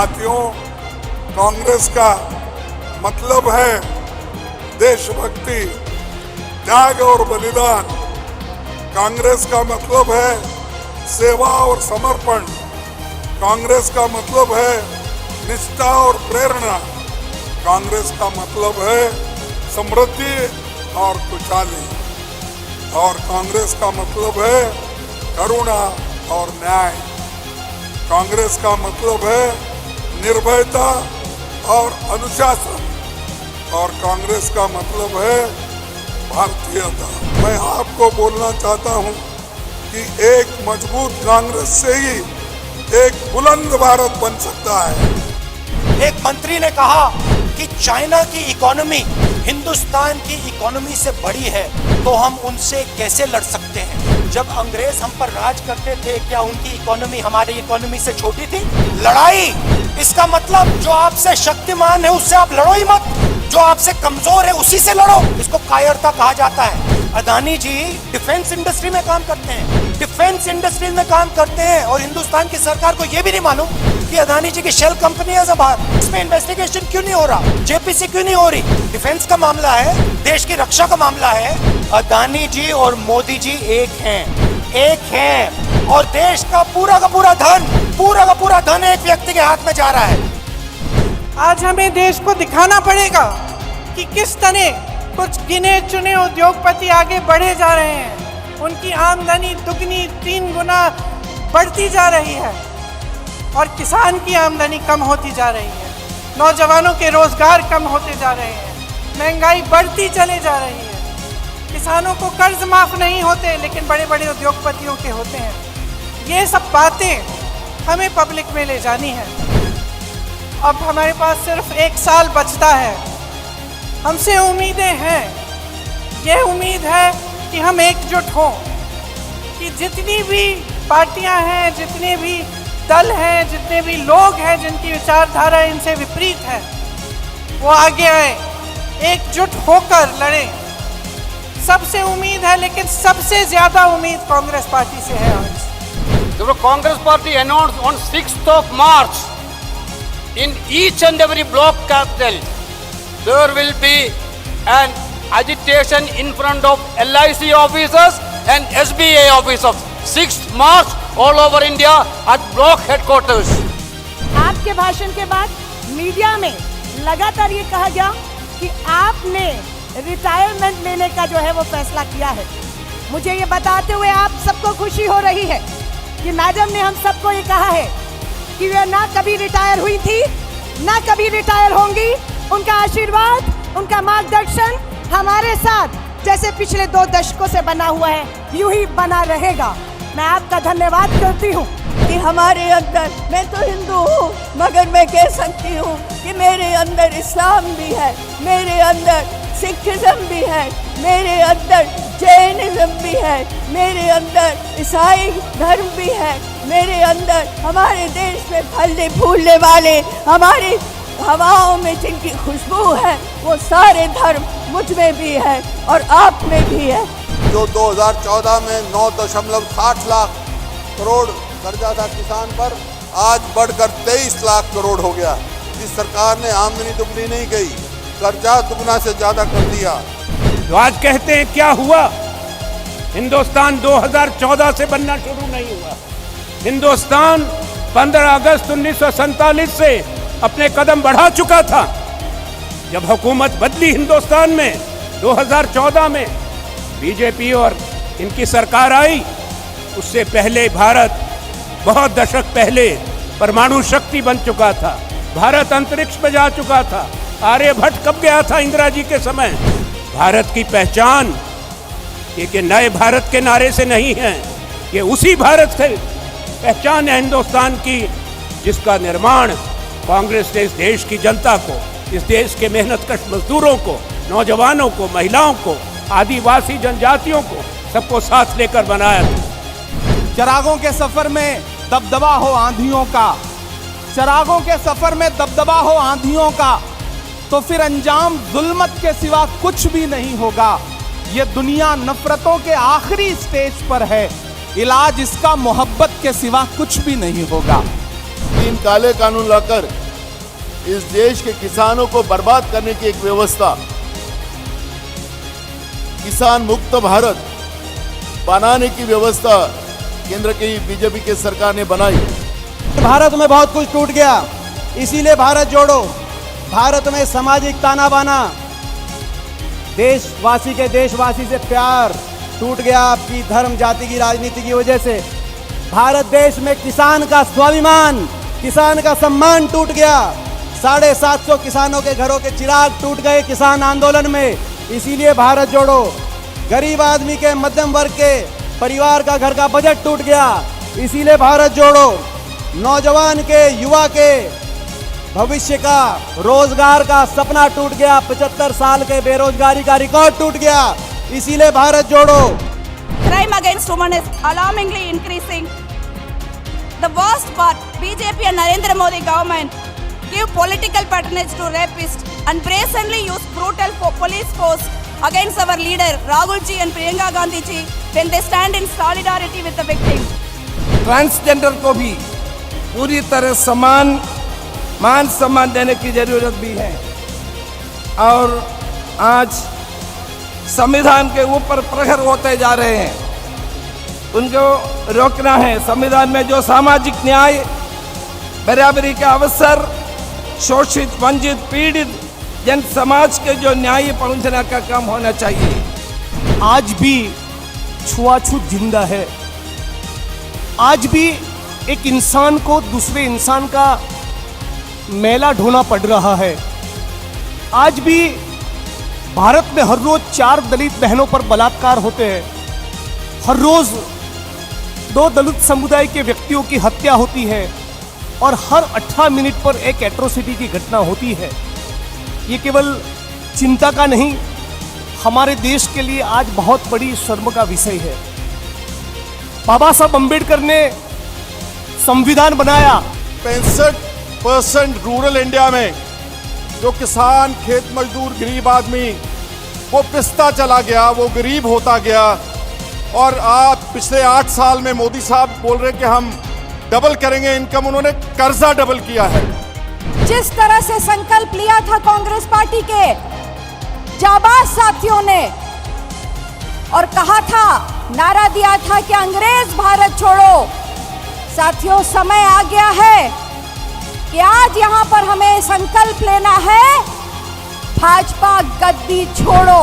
साथियों, कांग्रेस का मतलब है देशभक्ति, त्याग और बलिदान। कांग्रेस का मतलब है सेवा और समर्पण। कांग्रेस का मतलब है निष्ठा और प्रेरणा। कांग्रेस का मतलब है समृद्धि और खुशहाली। और कांग्रेस का मतलब है करुणा और न्याय। कांग्रेस का मतलब है निर्भयता और अनुशासन। और कांग्रेस का मतलब है भारतीयता। मैं आपको बोलना चाहता हूं कि एक मजबूत कांग्रेस से ही एक बुलंद भारत बन सकता है। एक मंत्री ने कहा कि चाइना की इकोनॉमी हिंदुस्तान की इकोनॉमी से बड़ी है, तो हम उनसे कैसे लड़ सकते हैं? जब अंग्रेज हम पर राज करते थे, क्या उनकी इकोनॉमी हमारी इकोनॉमी से छोटी थी? लड़ाई, इसका मतलब जो आपसे शक्तिमान है उससे आप लड़ो ही मत, जो आपसे कमजोर है उसी से लड़ो। इसको कायरता कहा जाता है। अदानी जी डिफेंस इंडस्ट्री में काम करते हैं, डिफेंस इंडस्ट्री में काम करते हैं, और हिंदुस्तान की सरकार को यह भी नहीं मालूम कि अदानी जी की शेल कंपनी है बाहर। इसमें इन्वेस्टिगेशन क्यों नहीं हो रहा? जेपीसी क्यों नहीं हो रही? डिफेंस का मामला है, देश की रक्षा का मामला है। अदानी जी और मोदी जी एक हैं, और देश का पूरा धन एक व्यक्ति के हाथ में जा रहा है। आज हमें देश को दिखाना पड़ेगा कि किस तरह कुछ गिने चुने उद्योगपति आगे बढ़े जा रहे हैं। उनकी आमदनी दुगनी 3 गुना बढ़ती जा रही है और किसान की आमदनी कम होती जा रही है। नौजवानों के रोजगार कम होते जा रहे हैं, महंगाई बढ़ती चले जा रही है। किसानों को कर्ज माफ नहीं होते, लेकिन बड़े बड़े उद्योगपतियों के होते हैं। ये सब बातें हमें पब्लिक में ले जानी है। अब हमारे पास सिर्फ 1 साल बचता है। हमसे उम्मीदें हैं। यह उम्मीद है कि हम एकजुट हों, कि जितनी भी पार्टियां हैं, जितने भी दल हैं, जितने भी लोग हैं जिनकी विचारधारा इनसे विपरीत है, वो आगे आए, एकजुट होकर लड़ें। सबसे उम्मीद है, लेकिन सबसे ज्यादा उम्मीद कांग्रेस पार्टी से है। आज The Congress Party announced on 6th of March, in each and every block capital, there will be an agitation in front of LIC offices and SBA offices. 6th March all over India at block headquarters. आपके भाषण के बाद media में लगातार ये कहा गया कि आपने रिटायरमेंट लेने का जो है वो फैसला किया है। मुझे ये बताते हुए आप सबको खुशी हो रही है कि मैडम ने हम सबको ये कहा है कि वे ना कभी रिटायर हुई थी, ना कभी रिटायर होंगी। उनका आशीर्वाद, उनका मार्गदर्शन हमारे साथ जैसे पिछले 2 दशकों से बना हुआ है, यूं ही बना रहेगा। मैं आपका धन्यवाद करती हूँ कि हमारे अंदर, मैं तो हिंदू हूँ मगर मैं कह सकती हूँ कि मेरे अंदर इस्लाम भी है, मेरे अंदर सिखिज्म भी है, मेरे अंदर जैनिज्म भी है, मेरे अंदर ईसाई धर्म भी है, मेरे अंदर हमारे देश में फलने फूलने वाले, हमारी हवाओं में जिनकी खुशबू है, वो सारे धर्म मुझ में भी है और आप में भी है। जो 2014 में 9.60 लाख करोड़ कर्जा था किसान पर, आज बढ़कर 23 लाख करोड़ हो गया। इस सरकार ने आमदनी दुगनी नहीं की, कर्जा दुगना से ज्यादा कर दिया। तो आज कहते हैं क्या हुआ? हिंदुस्तान 2014 से बनना शुरू नहीं हुआ। हिंदुस्तान 15 अगस्त 1947 से अपने कदम बढ़ा चुका था। जब हुकूमत बदली हिंदुस्तान में 2014 में, बीजेपी और इनकी सरकार आई, उससे पहले भारत बहुत दशक पहले परमाणु शक्ति बन चुका था। भारत अंतरिक्ष में जा चुका था। आर्यभट्ट कब गया था? इंदिरा जी के समय। भारत की पहचान ये नए भारत के नारे से नहीं है, ये उसी भारत से पहचान है हिंदुस्तान की, जिसका निर्माण कांग्रेस ने इस देश की जनता को, इस देश के मेहनतकश मजदूरों को, नौजवानों को, महिलाओं को, आदिवासी जनजातियों को, सबको साथ लेकर बनाया था। चिरागों के सफर में दबदबा हो आंधियों का, चिरागों के सफर में दबदबा हो आंधियों का, तो फिर अंजाम जुल्मत के सिवा कुछ भी नहीं होगा। ये दुनिया नफरतों के आखिरी स्टेज पर है, इलाज इसका मोहब्बत के सिवा कुछ भी नहीं होगा। तीन काले कानून लाकर इस देश के किसानों को बर्बाद करने की एक व्यवस्था, किसान मुक्त भारत बनाने की व्यवस्था केंद्र की बीजेपी के सरकार ने बनाई। भारत में बहुत कुछ टूट गया, इसीलिए भारत जोड़ो। भारत में सामाजिक ताना बाना, देशवासी के देशवासी से प्यार टूट गया आपकी धर्म जाति की राजनीति की वजह से। भारत देश में किसान का स्वाभिमान, किसान का सम्मान टूट गया। 750 किसानों के घरों के चिराग टूट गए किसान आंदोलन में, इसीलिए भारत जोड़ो। गरीब आदमी के, मध्यम वर्ग के परिवार का घर का बजट टूट गया, इसीलिए भारत जोड़ो। नौजवान के, युवा के भविष्य का, रोजगार का सपना टूट गया। 75 साल के बेरोजगारी का रिकॉर्ड टूट गया, इसीलिए भारत जोड़ो। Crime against women is alarmingly increasing. The worst part, BJP and Narendra Modi government give political patronage to rapists and brazenly use brutal police force against our leader Rahul ji and Priyanka Gandhi ji when they stand in solidarity with the victim. Transgender को भी पूरी तरह मान सम्मान देने की जरूरत भी है। और आज संविधान के ऊपर प्रहर होते जा रहे हैं, उनको रोकना है। संविधान में जो सामाजिक न्याय, बराबरी के अवसर, शोषित, वंचित, पीड़ित जन समाज के जो न्याय पहुंचने का काम होना चाहिए। आज भी छुआछूत जिंदा है। आज भी एक इंसान को दूसरे इंसान का मैला ढोना पड़ रहा है। आज भी भारत में हर रोज 4 दलित बहनों पर बलात्कार होते हैं। हर रोज 2 दलित समुदाय के व्यक्तियों की हत्या होती है और हर 18 मिनट पर एक एट्रोसिटी की घटना होती है। ये केवल चिंता का नहीं, हमारे देश के लिए आज बहुत बड़ी शर्म का विषय है। बाबा साहब अम्बेडकर ने संविधान बनाया। 65% रूरल इंडिया में जो किसान, खेत मजदूर, गरीब आदमी वो पिसता चला गया, वो गरीब होता गया। और आज पिछले 8 साल में मोदी साहब बोल रहे कि हम डबल करेंगे इनकम, उन्होंने कर्जा डबल किया है। जिस तरह से संकल्प लिया था कांग्रेस पार्टी के जाबाज साथियों ने और कहा था, नारा दिया था कि अंग्रेज भारत छोड़ो, साथियों समय आ गया है कि आज यहां पर हमें संकल्प लेना है, भाजपा गद्दी छोड़ो।